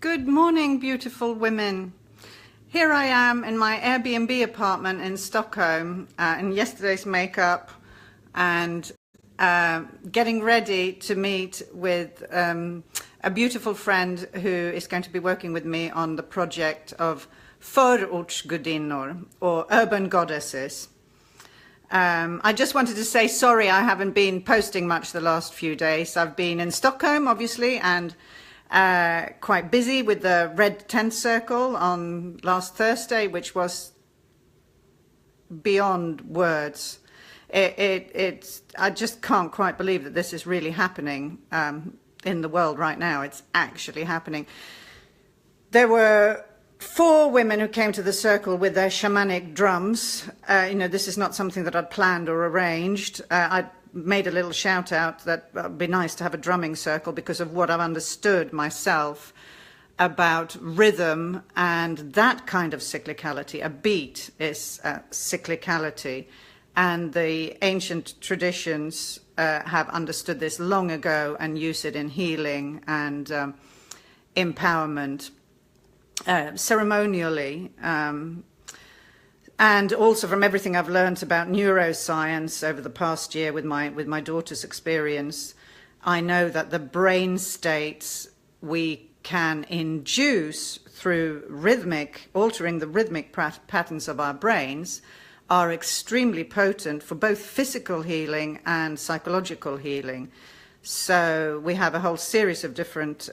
Good morning, beautiful women. Here I am in my Airbnb apartment in Stockholm in yesterday's makeup and getting ready to meet with a beautiful friend who is going to be working with me on the project of förortsgudinnor, or urban goddesses. I just wanted to say sorry I haven't been posting much the last few days. I've been in Stockholm, obviously, and quite busy with the Red Tent Circle on last Thursday, which was beyond words. I just can't quite believe that this is really happening in the world right now. It's actually happening. There were 4 women who came to the circle with their shamanic drums. This is not something that I'd planned or arranged. I made a little shout out that it would be nice to have a drumming circle because of what I've understood myself about rhythm and that kind of cyclicality. A beat is cyclicality, and the ancient traditions have understood this long ago and use it in healing and empowerment. Ceremonially, and also from everything I've learned about neuroscience over the past year with my daughter's experience, I know that the brain states we can induce through altering the rhythmic patterns of our brains are extremely potent for both physical healing and psychological healing. So we have a whole series of different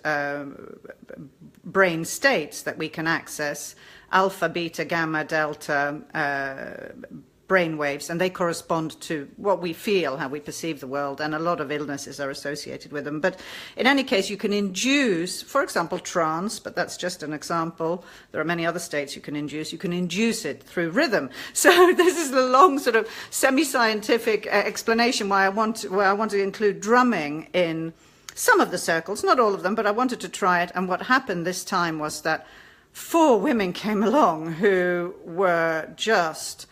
brain states that we can access: alpha, beta, gamma, delta brain waves, and they correspond to what we feel, how we perceive the world, and a lot of illnesses are associated with them. But in any case, you can induce, for example, trance, but that's just an example. There are many other states you can induce. You can induce it through rhythm. So this is the long sort of semi-scientific explanation why I want to include drumming in some of the circles, not all of them, but I wanted to try it. And what happened this time was that 4 women came along who were just,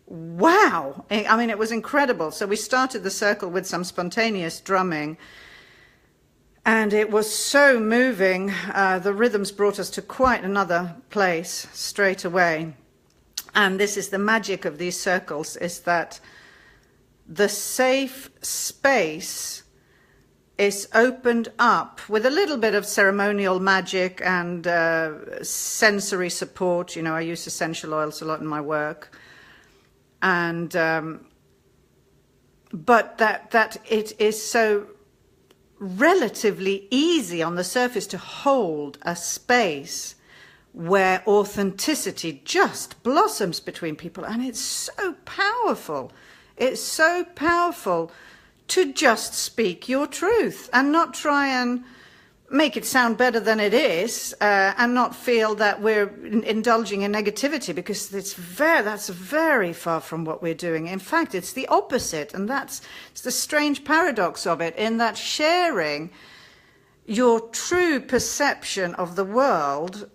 wow. I mean, it was incredible. So we started the circle with some spontaneous drumming, and it was so moving. The rhythms brought us to quite another place straight away. And this is the magic of these circles, is that the safe space is opened up with a little bit of ceremonial magic and sensory support. I use essential oils a lot in my work. And but that it is so relatively easy on the surface to hold a space where authenticity just blossoms between people, and it's so powerful. It's so powerful to just speak your truth and not try and make it sound better than it is, and not feel that we're indulging in negativity, because that's very far from what we're doing. In fact, it's the opposite, and it's the strange paradox of it, in that sharing your true perception of the world,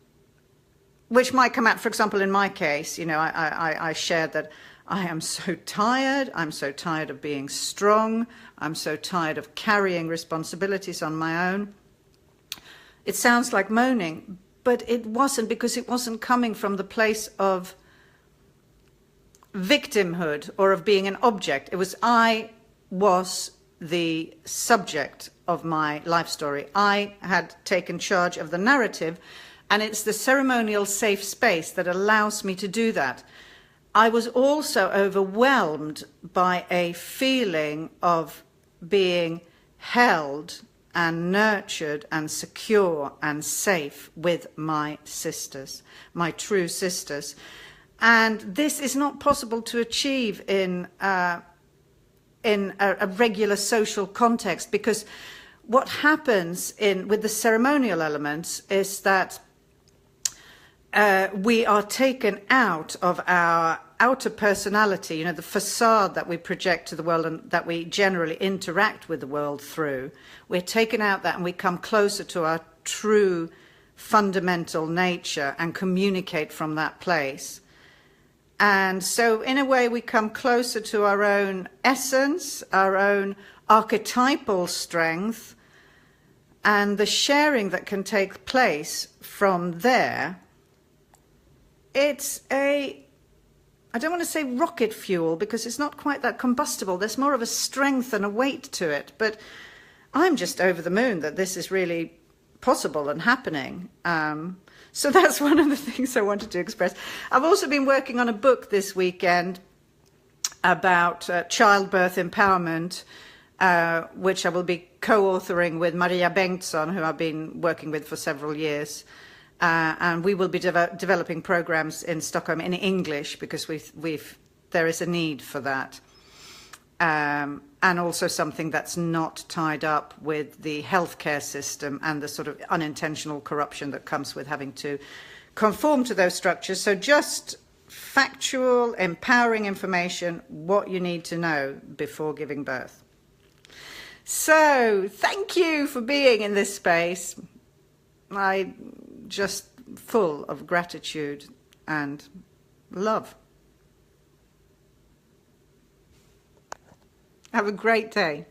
which might come out, for example, in my case, I shared that I am so tired. I'm so tired of being strong. I'm so tired of carrying responsibilities on my own. It sounds like moaning, but it wasn't, because it wasn't coming from the place of victimhood or of being an object. I was the subject of my life story. I had taken charge of the narrative, and it's the ceremonial safe space that allows me to do that. I was also overwhelmed by a feeling of being held and nurtured and secure and safe with my sisters, my true sisters. And this is not possible to achieve in a regular social context, because what happens with the ceremonial elements is that we are taken out of our outer personality, the facade that we project to the world and that we generally interact with the world through. We're taken out that, and we come closer to our true fundamental nature and communicate from that place. And so in a way we come closer to our own essence, our own archetypal strength, and the sharing that can take place from there, it's I don't want to say rocket fuel because it's not quite that combustible. There's more of a strength and a weight to it. But I'm just over the moon that this is really possible and happening. So that's one of the things I wanted to express. I've also been working on a book this weekend about childbirth empowerment, which I will be co-authoring with Maria Bengtsson, who I've been working with for several years. And we will be developing programs in Stockholm in English because there is a need for that. And also something that's not tied up with the healthcare system and the sort of unintentional corruption that comes with having to conform to those structures. So just factual, empowering information, what you need to know before giving birth. So thank you for being in this space. Just full of gratitude and love. Have a great day.